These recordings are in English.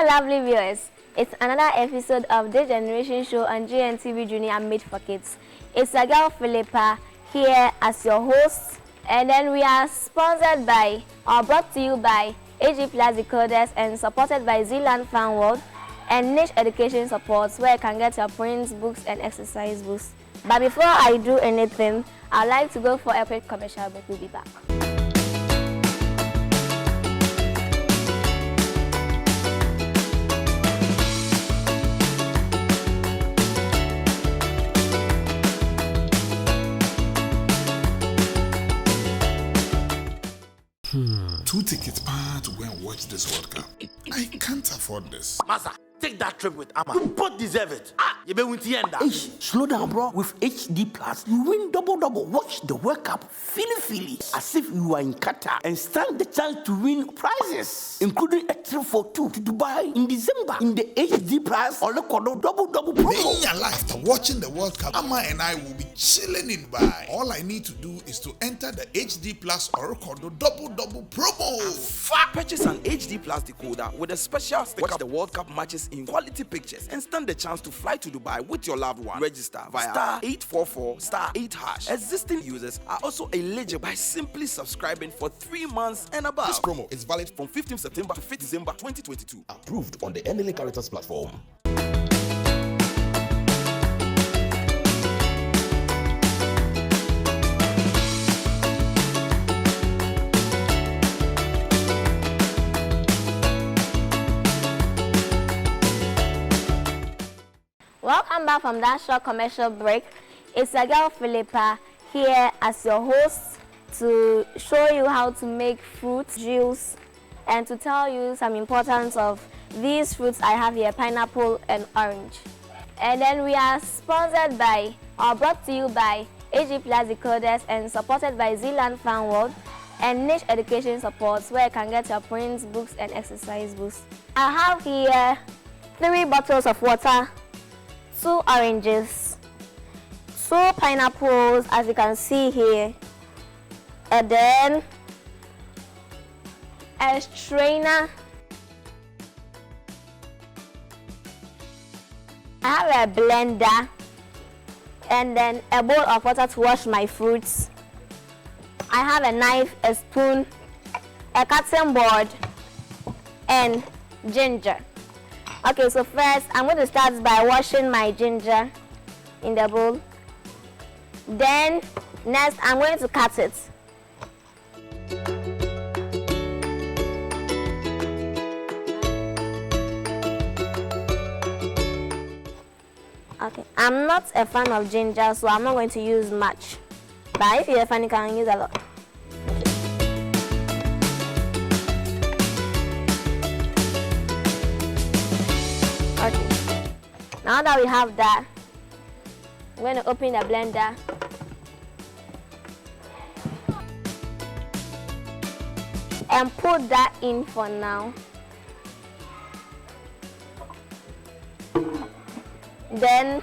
Hello, lovely viewers. It's another episode of the Generation Show on GNTV Junior Made for Kids. It's your girl Philippa here as your host, and then we are sponsored by or brought to you by AG Plus Decoders and supported by Zealand Fan World and Niche Education Supports, where you can get your prints, books, and exercise books. But before I do anything, I'd like to go for a quick commercial break. We'll be back. Two tickets to go and watch this World Cup. I can't afford this. Masa, take that trip with Amma. You both deserve it. You be with the end. Slow down, bro. With HD Plus, you win double. Watch the World Cup feely, as if you are in Qatar, and stand the chance to win prizes, including a trip for two to Dubai in December in the HD Plus or the double promo. In your life, after watching the World Cup, Amma and I will be chilling in Dubai. All I need to do is to enter the HD Plus or double promo. Purchase an HD Plus decoder with a special sticker. Watch the World Cup matches in quality pictures and stand the chance to fly to Dubai with your loved one. Register via *844*8#. Existing users are also eligible by simply subscribing for 3 months and above. This promo is valid from 15th September to 5th December 2022. Approved on the NLA Characters platform. Welcome back from that short commercial break. It's your girl Philippa here as your host to show you how to make fruit juice and to tell you some importance of these fruits I have here, pineapple and orange. And then we are sponsored by or brought to you by AG Plus Decoders and supported by Zealand Fan World and Niche Education Supports, where you can get your prints, books, and exercise books. I have here 3 bottles of water, 2 oranges, 2 pineapples, as you can see here, and then a strainer. I have a blender, and then a bowl of water to wash my fruits. I have a knife, a spoon, a cutting board, and ginger. Okay, so first I'm going to start by washing my ginger in the bowl. Then next I'm going to cut it. Okay, I'm not a fan of ginger, so I'm not going to use much. But if you're a fan, you can use a lot. Okay, now that we have that, I'm going to open the blender. And put that in for now. Then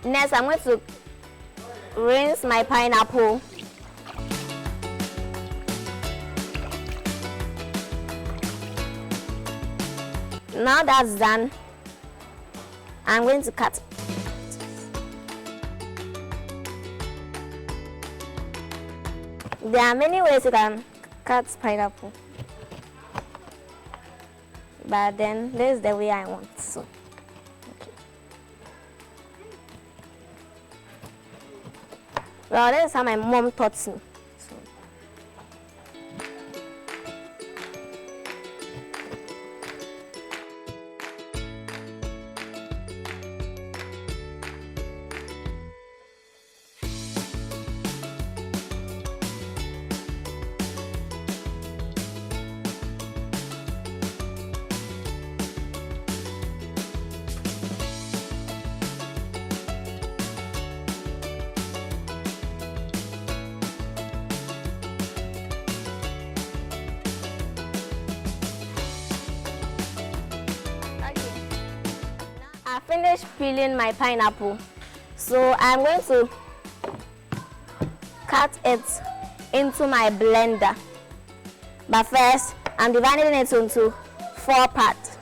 next I'm going to rinse my pineapple. Now that's done, I'm going to cut. There are many ways you can cut pineapple, but then this is the way I want. So, okay. Well, this is how my mom taught me. I finished peeling my pineapple, so I'm going to cut it into my blender. But first, I'm dividing it into 4 parts.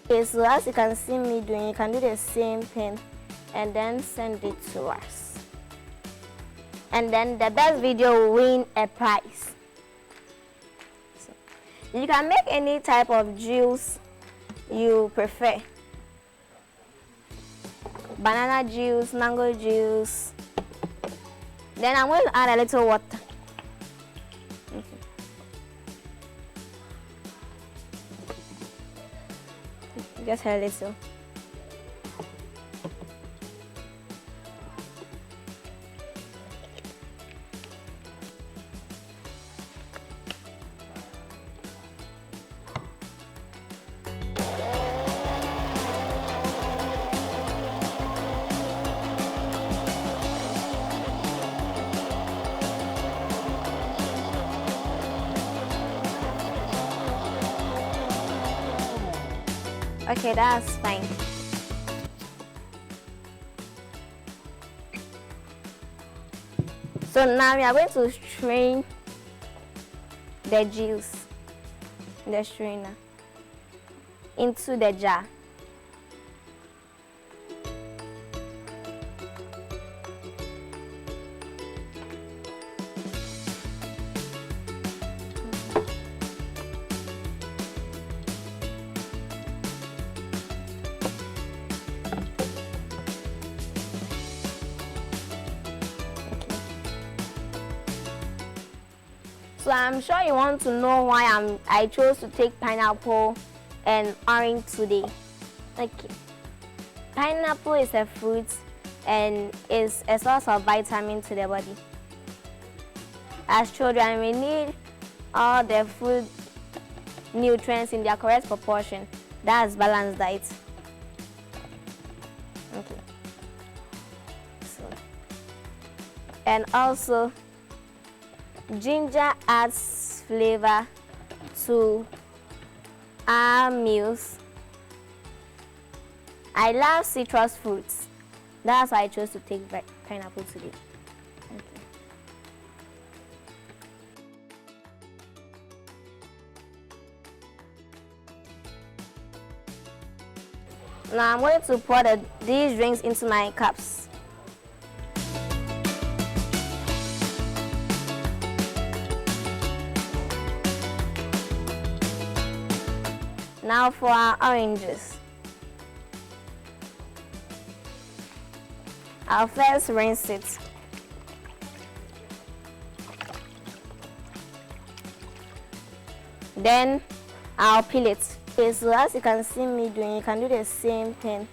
Okay, so as you can see me doing, you can do the same thing and then send it to us. And then the best video will win a prize. So, you can make any type of juice you prefer. Banana juice, mango juice. Then I'm going to add a little water. Just a little. Okay, that's fine. So now we are going to strain the juice in the strainer into the jar. So I'm sure you want to know why I chose to take pineapple and orange today. Okay. Pineapple is a fruit and is a source of vitamin to the body. As children, we need all the food nutrients in their correct proportion. That's balanced diet. Okay. So, and also, ginger adds flavor to our meals. I love citrus fruits. That's why I chose to take pineapple today. Okay. Now I'm going to pour these drinks into my cups. Now for our oranges. I'll first rinse it. Then I'll peel it. Okay, so as you can see me doing, you can do the same thing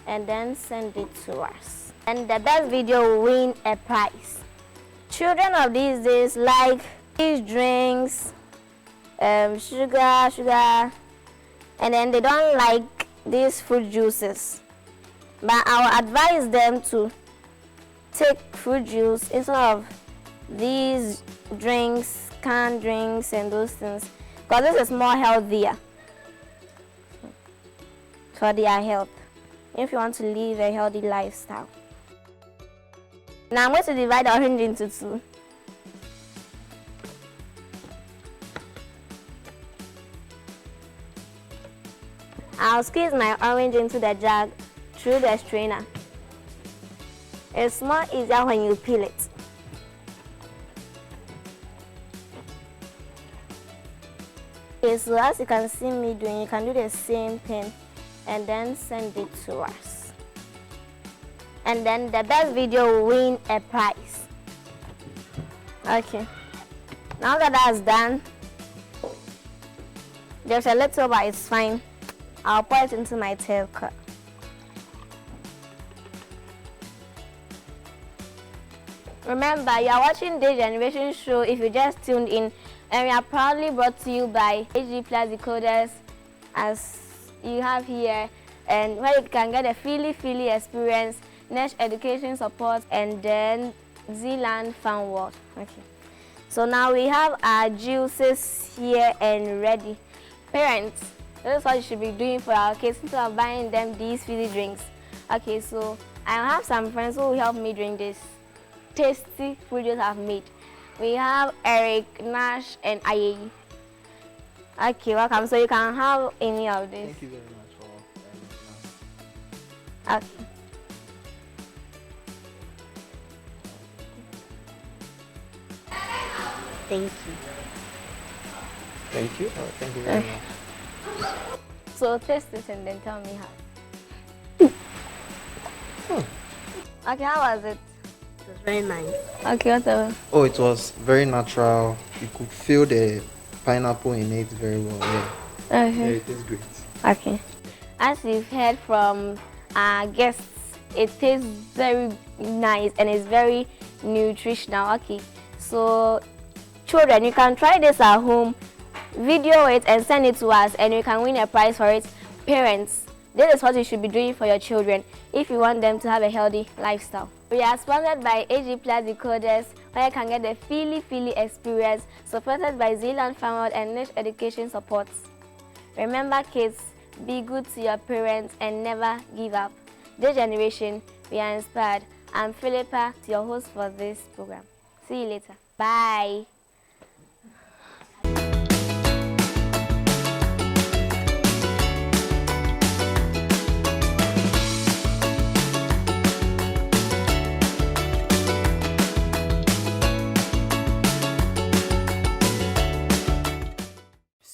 and then send it to us. And the best video will win a prize. Children of these days like these drinks, sugar, and then they don't like these fruit juices. But I will advise them to take fruit juice instead of these drinks, canned drinks and those things, because this is more healthier for their health if you want to live a healthy lifestyle. Now I'm going to divide the orange into two. I'll squeeze my orange into the jar through the strainer. It's more easier when you peel it. Okay, so as you can see me doing, you can do the same thing and then send it to us. And then the best video will win a prize. Okay. Now that that's done, there's a little, but it's fine. I'll pour it into my tail cup. Remember, you are watching this generation show if you just tuned in, and we are proudly brought to you by HD Plus Decoders, as you have here, and where you can get a feely experience, niche education support, and then Zealand Fun World. Okay. So now we have our juices here and ready. Parents, this is what you should be doing for our kids instead of buying them these fizzy drinks. Okay, so I have some friends who will help me drink this tasty fruit juice I've made. We have Eric, Nash, and Aye. Okay, welcome. So you can have any of this. Thank you very much for Okay. Thank you. Thank you. Oh, thank you very much. So taste it and then tell me how. Okay, how was it? It was very nice. Okay, whatever. Oh, it was very natural. You could feel the pineapple in it very well. Yeah. Yeah, Okay. it is great. Okay. As you've heard from our guests, it tastes very nice and it's very nutritional. Okay. So, children, you can try this at home, video it and send it to us, and you can win a prize for it. Parents, this is what you should be doing for your children if you want them to have a healthy lifestyle. We are sponsored by AG Plus Decoders, where you can get the Feely experience, supported by Zealand Farmworld and Niche Education Supports. Remember, kids, be good to your parents and never give up. This generation, we are inspired. I'm Philippa, your host for this program. See you later. Bye.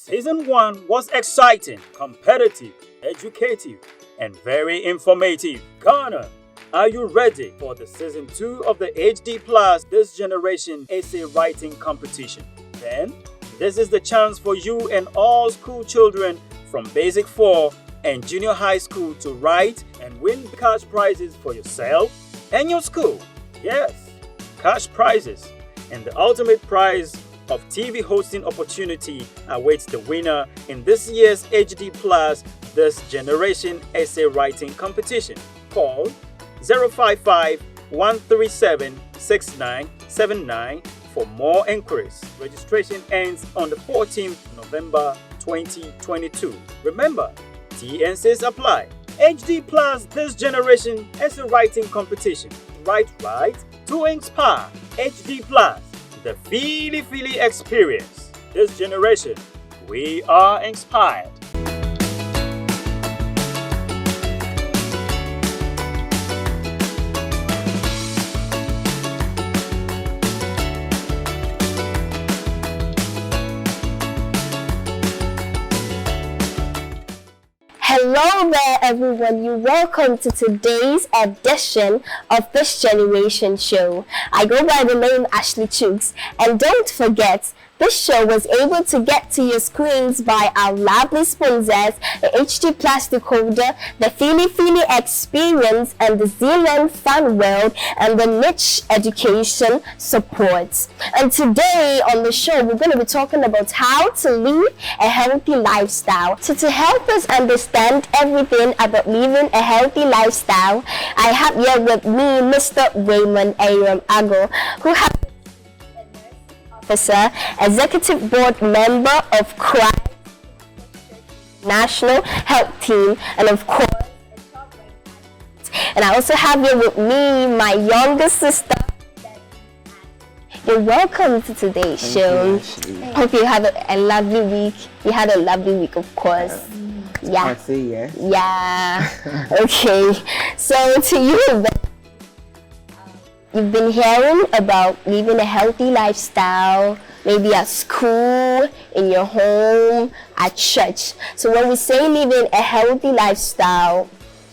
Season 1 was exciting, competitive, educative, and very informative. Ghana, are you ready for the Season 2 of the HD Plus This Generation Essay Writing Competition? Then, this is the chance for you and all school children from Basic 4 and Junior High School to write and win cash prizes for yourself and your school. Yes, cash prizes. And the ultimate prize of TV hosting opportunity awaits the winner in this year's HD Plus This Generation Essay Writing Competition. Call 055 137 6979 for more inquiries. Registration ends on the 14th November 2022. Remember, TNCs apply. HD Plus This Generation Essay Writing Competition. Write right to inspire. HD Plus, the Feely experience. This generation, we are inspired. Hello there, everyone. You're welcome to today's edition of This Generation Show. I go by the name Ashley Chuks, and don't forget, this show was able to get to your screens by our lovely sponsors, the HD Plus Decoder, the Feely Experience, and the Zealand Fun World, and the Niche Education Support. And today on the show, we're going to be talking about how to live a healthy lifestyle. So to help us understand everything about living a healthy lifestyle, I have here with me Mr. Raymond Aram Ago, who has Officer, Executive Board Member of Christ National Health Team, and of course, and I also have here with me my younger sister. You're welcome to today's show. Hope you have a lovely week. You had a lovely week, of course. Yeah. I see, yes. Yeah. Okay. So to you, you've been hearing about living a healthy lifestyle, maybe at school, in your home, at church. So when we say living a healthy lifestyle,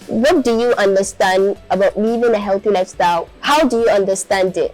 what do you understand about living a healthy lifestyle? How do you understand it?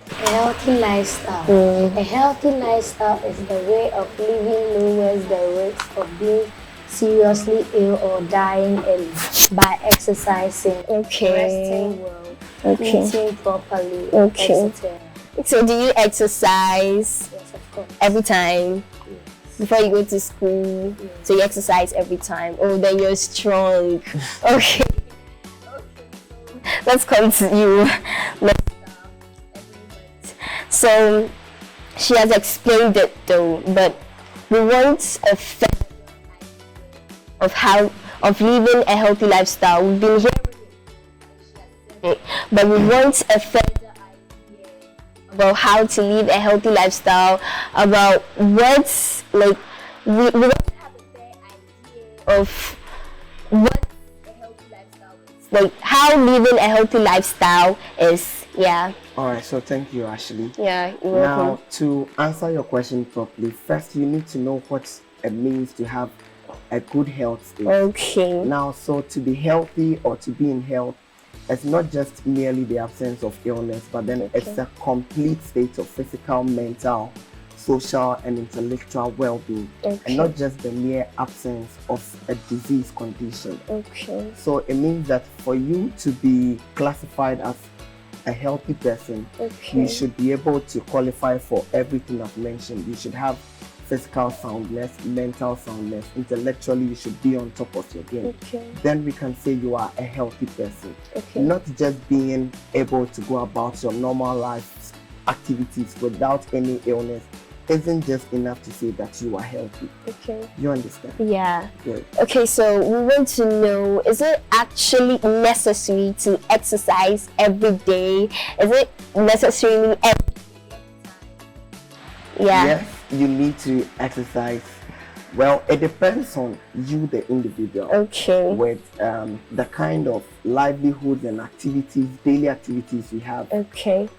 A healthy lifestyle. A healthy lifestyle is the way of living lowers the risk of being seriously ill or dying early by exercising, resting well, eating properly, etc. So do you exercise? Yes, of course. Every time? Yes. Before you go to school? Yes. So you exercise every time? Oh, then you're strong. Okay. Let's continue. So she has explained it though, but we want a fair of living a healthy lifestyle. We've been hearing it, but we want a further idea about how to live a healthy lifestyle, about what's like we want to have a fair idea of what a healthy lifestyle is. like how living a healthy lifestyle is. Yeah. All right, so thank you, Ashley. Yeah, you're welcome. Now, to answer your question properly, first you need to know what it means to have a good health state. Okay. Now, so to be healthy or to be in health, it's not just merely the absence of illness, but then it's a complete state of physical, mental, social, and intellectual well-being, and not just the mere absence of a disease condition. Okay. So it means that for you to be classified as a healthy person, you should be able to qualify for everything I've mentioned. You should have physical soundness, mental soundness, intellectually you should be on top of your game. Then we can say you are a healthy person. Not just being able to go about your normal life activities without any illness isn't just enough to say that you are healthy. You understand? Yeah. Good. Okay, so we want to know, is it actually necessary to exercise every day? Is it necessarily every Yes, you need to exercise. Well, it depends on you, the individual. With the kind of livelihoods and activities, daily activities you have.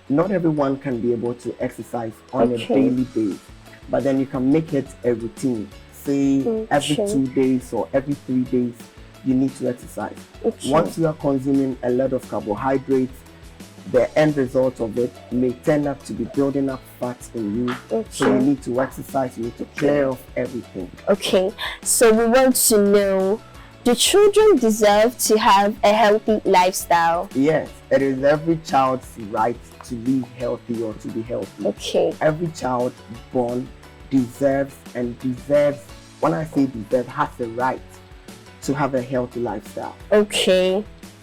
Not everyone can be able to exercise on a daily basis, but then you can make it a routine. Say every 2 days or every 3 days, you need to exercise. Once you are consuming a lot of carbohydrates, the end result of it may turn out to be building up fats in you. So you need to exercise, you need to clear off everything. Okay, so we want to know, do children deserve to have a healthy lifestyle? Yes, it is every child's right to live healthy or to be healthy. Every child born deserves, when I say deserve, has the right to have a healthy lifestyle.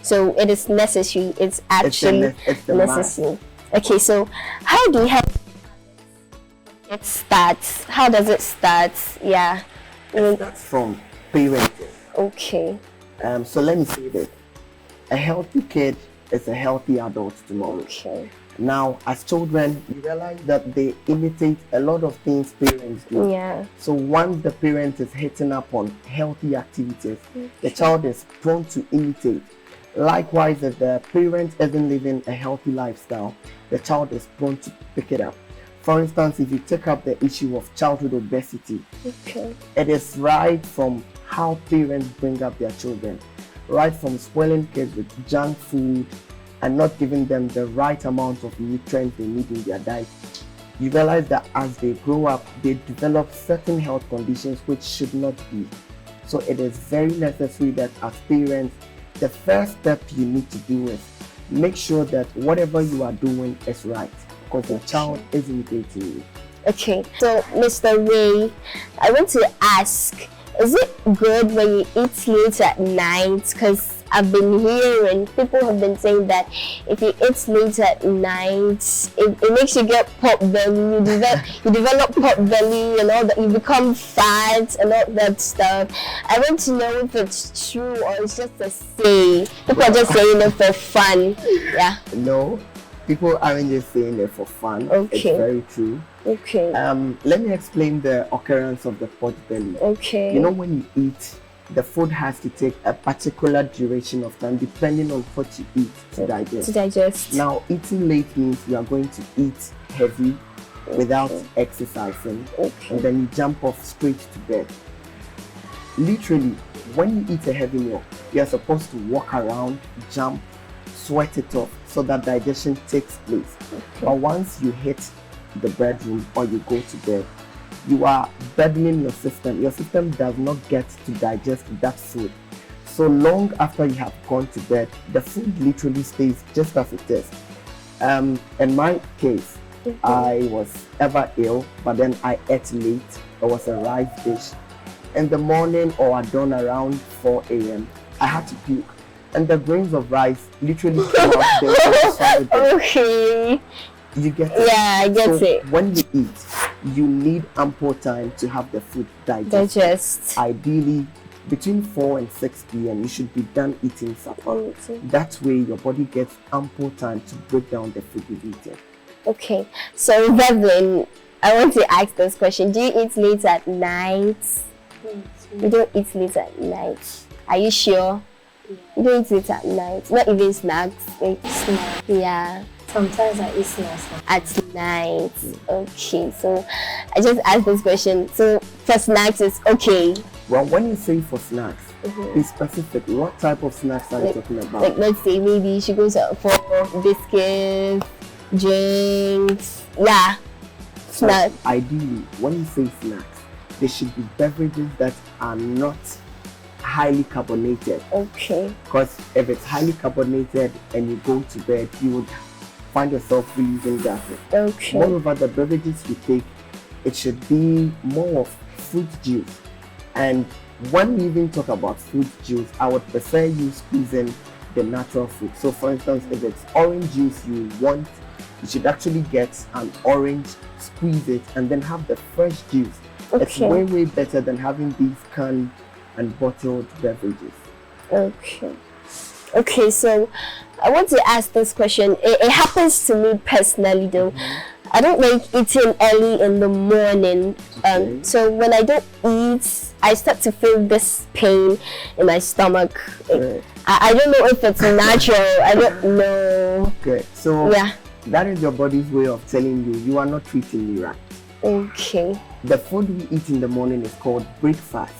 So it is necessary. It's actually necessary. Okay, so how do you have it starts? How does it start? Yeah. It starts from parenting. So let me say this. A healthy kid is a healthy adult tomorrow. Now, as children, you realize that they imitate a lot of things parents do. So once the parent is hitting up on healthy activities, the child is prone to imitate. Likewise, if the parent isn't living a healthy lifestyle, the child is prone to pick it up. For instance, if you take up the issue of childhood obesity, it is right from how parents bring up their children, right from spoiling kids with junk food and not giving them the right amount of nutrients they need in their diet. You realize that as they grow up, they develop certain health conditions which should not be. So it is very necessary that as parents, the first step you need to do is make sure that whatever you are doing is right, because your child is imitating you. Okay, so Mr. Ray, I want to ask, is it good when you eat late at night? Because I've been hearing, people have been saying that if you eat late at night, it makes you get pot belly, you develop pot belly and all that, you become fat and all that stuff. I want to know if it's true or it's just a say. People are just saying it for fun. Yeah. No, people aren't just saying it for fun. It's very true. Let me explain the occurrence of the pot belly. You know, when you eat, the food has to take a particular duration of time depending on what you eat to digest. Now, eating late means you are going to eat heavy without exercising, and then you jump off straight to bed. Literally, when you eat a heavy meal, you are supposed to walk around, jump, sweat it off so that digestion takes place. But once you hit the bedroom or you go to bed, you are burdening your system. Your system does not get to digest that food. So long after you have gone to bed, the food literally stays just as it is. In my case, I was ever ill, but then I ate late. It was a rice dish. In the morning or at dawn around 4 a.m., I had to puke. And the grains of rice literally came out there. You get it? Yeah, I get it. When you eat, you need ample time to have the food digest. Ideally, between 4 and 6 p.m., you should be done eating supper. That way, your body gets ample time to break down the food you've eaten. Okay, so Reverend, I want to ask this question. Do you eat late at night? You don't eat late at night. Are you sure? You don't eat it at night. Not even snacks. Like Snack. yeah. Sometimes I eat snacks At night. Okay. So I just asked this question. So for snacks, it's okay. Well, when you say for snacks, be specific. What type of snacks are you talking about? Like let's say maybe she goes out for biscuits, drinks. Yeah. Snacks. So ideally, when you say snacks, they should be beverages that are not highly carbonated. Okay. Because if it's highly carbonated and you go to bed, you would find yourself releasing gases. Okay. Moreover, the beverages you take, it should be more of fruit juice. And when we even talk about fruit juice, I would prefer you squeezing the natural fruit. So for instance, if it's orange juice you want, you should actually get an orange, squeeze it, and then have the fresh juice. Okay. It's way better than having these canned and bottled beverages. Okay. Okay, so I want to ask this question. It happens to me personally though. I don't like eating early in the morning. So when I don't eat, I start to feel this pain in my stomach. I don't know if it's natural. I don't know. Good. So yeah, that is your body's way of telling you are not treating me right. Okay. The food we eat in the morning is called breakfast.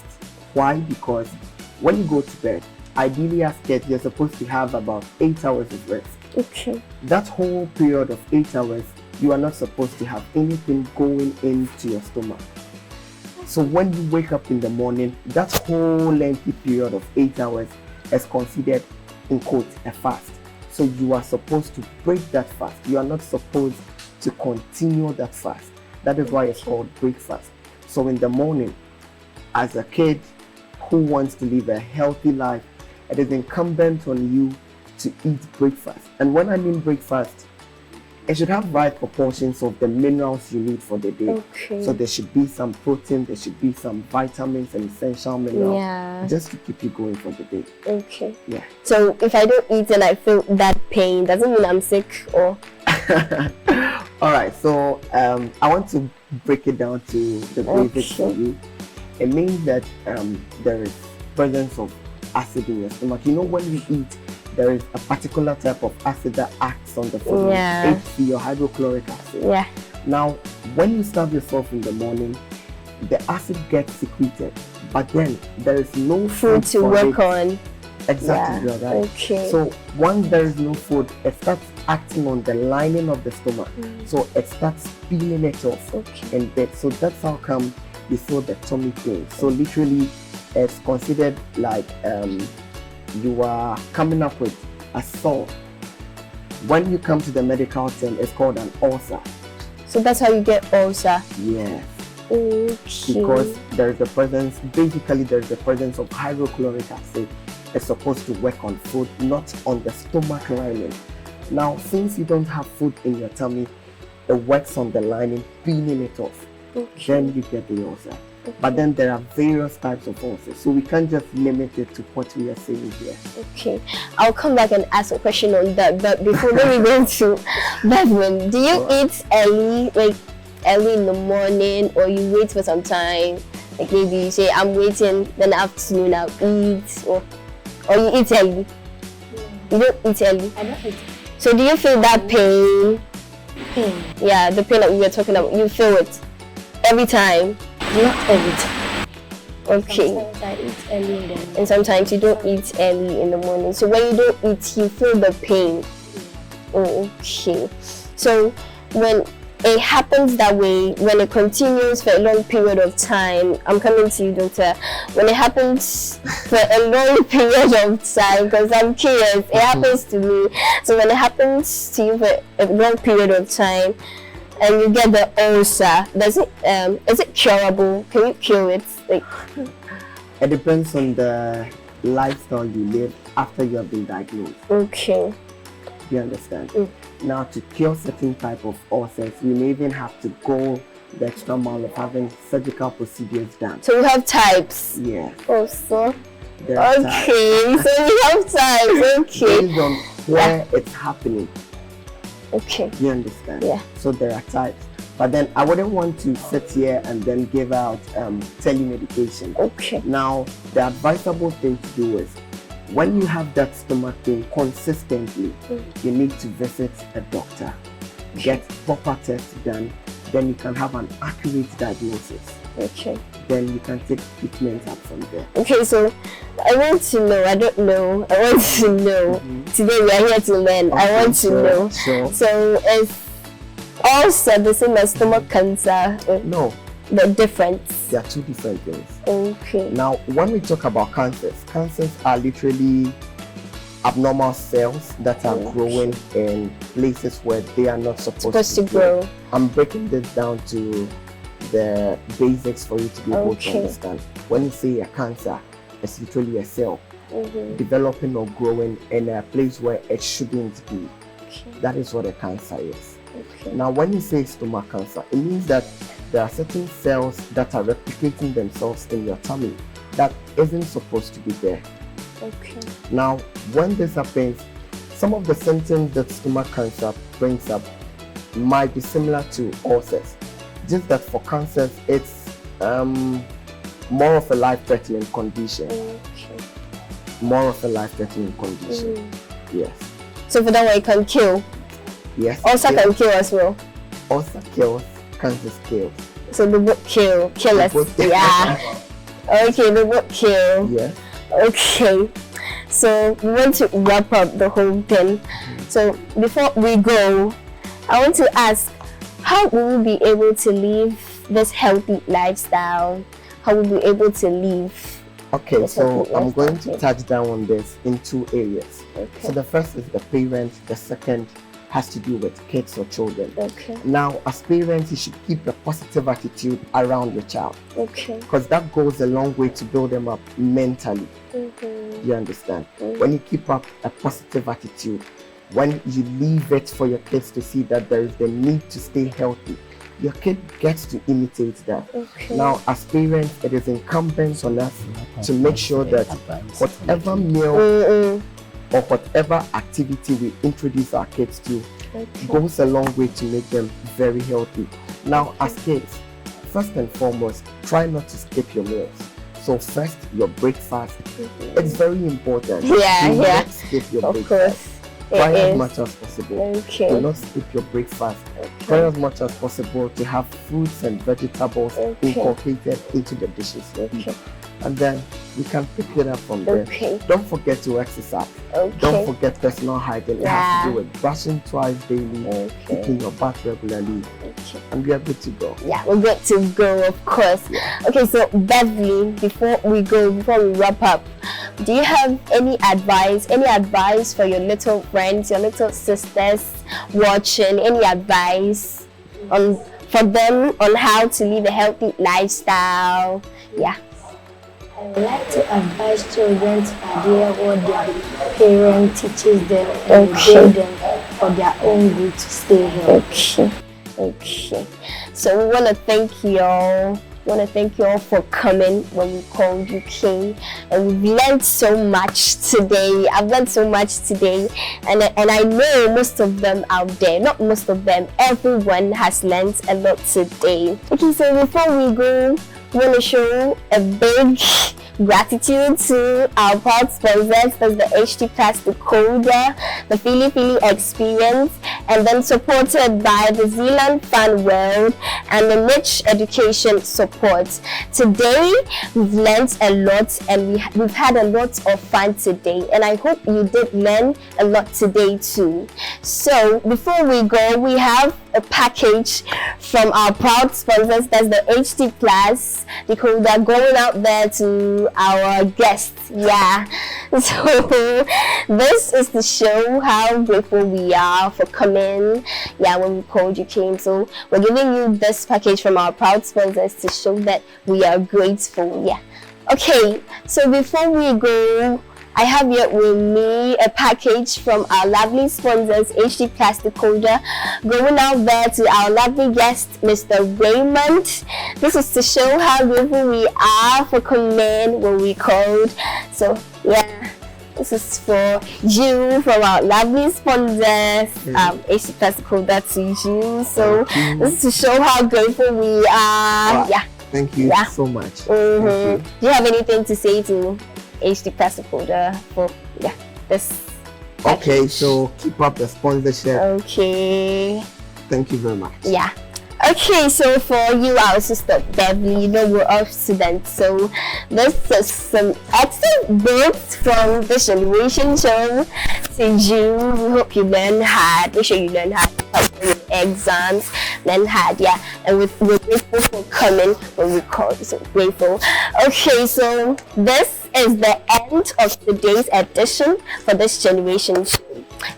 Why? Because when you go to bed, ideally as kids, you're supposed to have about 8 hours of rest. Okay. That whole period of 8 hours, you are not supposed to have anything going into your stomach. So when you wake up in the morning, that whole lengthy period of 8 hours is considered, in quotes, a fast. So you are supposed to break that fast. You are not supposed to continue that fast. That is why it's called breakfast. So in the morning, as a kid who wants to live a healthy life, it is incumbent on you to eat breakfast. And when I mean breakfast, it should have right proportions of the minerals you need for the day. Okay. So there should be some protein, there should be some vitamins and essential minerals, just to keep you going for the day. Okay. Yeah. So if I don't eat and I feel that pain, doesn't mean I'm sick or? All right. So I want to break it down to the basics for you. It means that there is presence of acid in your stomach. You know, when you eat, there is a particular type of acid that acts on the food, HC or hydrochloric acid. Yeah. Now, when you starve yourself in the morning, the acid gets secreted, but then there is no food to work on. Exactly, you're right. Okay. So once there is no food, it starts acting on the lining of the stomach. So it starts peeling it off in bed. So that's how come you feel the tummy pain. So literally, it's considered like you are coming up with a sore. When you come to the medical term, it's called an ulcer. So that's how you get ulcer? Yes. Okay. Because there's the presence, basically there's the presence of hydrochloric acid. It's supposed to work on food, not on the stomach lining. Now, since you don't have food in your tummy, it works on the lining, peeling it off. Then you get the ulcer. But then there are various types of ulcers, so we can't just limit it to what we are saying here. Okay, I'll come back and ask a question on that. But before we go to that one, do you eat early, like early in the morning, or you wait for some time? Like maybe you say, I'm waiting, then afternoon I'll eat, or you eat early? You don't eat early? I don't eat. So do you feel that pain? Pain? Yeah, the pain that we were talking about. You feel it every time? Not every time. Okay. Sometimes I eat early in the morning. And sometimes you don't eat early in the morning. So when you don't eat, you feel the pain. Oh, okay. So when it happens that way, when it continues for a long period of time, I'm coming to you, doctor. When it happens for a long period of time, because I'm curious, it happens to me. So when it happens to you for a long period of time, and you get the ulcer, is it curable? Can you cure it? Like, it depends on the lifestyle you live after you have been diagnosed. Okay. You understand? Now, to cure certain type of ulcers, we may even have to go the extra mile of having surgical procedures done. So we have types. Yeah. Also. There are Okay. types. So we have types. Okay. Based on where it's happening. Okay. You understand? Yeah. So there are types. But then I wouldn't want to sit here and then give out telemedication. Okay. Now, the advisable thing to do is When you have that stomach pain consistently, you need to visit a doctor, get proper tests done, then you can have an accurate diagnosis. Okay. Then you can take treatment up from there. Okay, so I want to know, I don't know, I want to know. Today we are here to learn. Okay, I want to know. Sure. So is also the same as stomach cancer? No. The difference? They are two different things. Okay. Now, when we talk about cancers are literally abnormal cells that are growing in places where they are not supposed to grow. I'm breaking this down to the basics for you to be able to understand. When you say a cancer, it's literally a cell developing or growing in a place where it shouldn't be. That is what a cancer is. Now, when you say stomach cancer, it means that there are certain cells that are replicating themselves in your tummy that isn't supposed to be there. Now, when this happens, some of the symptoms that stomach cancer brings up might be similar to ulcers. Just that for cancers, it's more of a life-threatening condition. More of a life-threatening condition. Yes. So for that one, it can kill? Yes. Ulcer can kill as well? Ulcer kills, cancer kills. So they both kill us. Yeah. Okay, they both kill. Yes. Okay. So we want to wrap up the whole thing. So before we go, I want to ask, how will we be able to live this healthy lifestyle? How will we be able to live? Okay, so I'm going to touch down on this in two areas. Okay. So the first is the parents, the second has to do with kids or children. Okay. Now, as parents, you should keep a positive attitude around your child. Okay. Because that goes a long way to build them up mentally. You understand? When you keep up a positive attitude, when you leave it for your kids to see that there is the need to stay healthy, your kid gets to imitate that. Now, as parents, it is incumbent on us to make sure that whatever meal or whatever activity we introduce our kids to goes a long way to make them very healthy. Now, as kids, first and foremost, try not to skip your meals. So first, your breakfast. It's very important. Do not skip your breakfast. Try as much as possible. Do not skip your breakfast. Try as much as possible to have fruits and vegetables incorporated into the dishes. And then you can pick it up from there. Don't forget to exercise. Don't forget personal hygiene. It has to do with brushing twice daily, keeping your bath regularly, and we are good to go. Yeah, we're good to go, of course. Okay, so Beverly, before we wrap up, do you have any advice for your little friends, your little sisters watching? Any advice for them on how to live a healthy lifestyle? Yeah. I would like to advise children to adhere what their parent teaches them and build them for their own good to stay healthy. Okay. So we want to thank you all. For coming when we called you King, and we've learned so much today. I've learned so much today, and I know most of them out there, not most of them, everyone has learned a lot today. Okay, so before we go, we want to show a big gratitude to our proud sponsors. That's the HD Class Decoder, the Philly Experience, and then supported by the Zealand Fun World and the Niche Education Support. Today, we've learned a lot, and we've had a lot of fun today, and I hope you did learn a lot today too. So, before we go, we have a package from our proud sponsors. That's the HD Plus Decoder going out there to our guests. Yeah, so this is to show how grateful we are for coming. Yeah, when we called you King, so we're giving you this package from our proud sponsors to show that we are grateful. Yeah. Okay, so before we go, I have here with me a package from our lovely sponsors, HD Plus Decoder, going out there to our lovely guest, Mr. Raymond. This is to show how grateful we are for coming when we called. So, yeah, this is for you from our lovely sponsors, HD Plus Decoder to you. So, this is to show how grateful we are. Wow. Yeah. Thank you so much. Do you have anything to say to HD Plus decoder for this package. Okay, so keep up the sponsorship. Okay. Thank you very much. Yeah. Okay, so for you, our sister Beverly, you know we're all students, so this is some excellent books from this generation show to you. We hope you learn hard. Make sure you learn hard for exams, learn hard, yeah. And we're grateful for coming when we call, so grateful. Okay, so this is the end of today's edition for this generation show.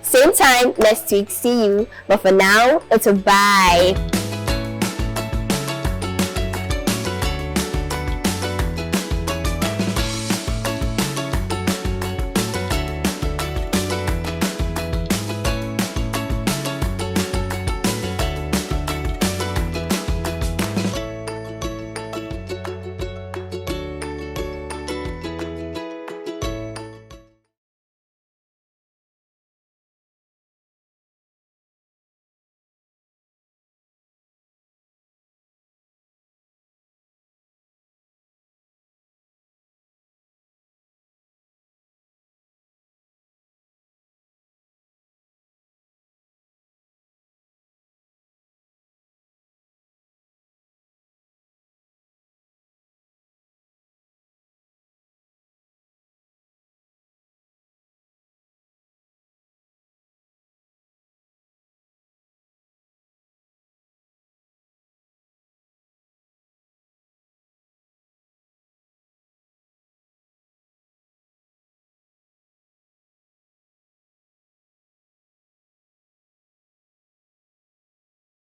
Same time next week, see you. But for now, it's a bye.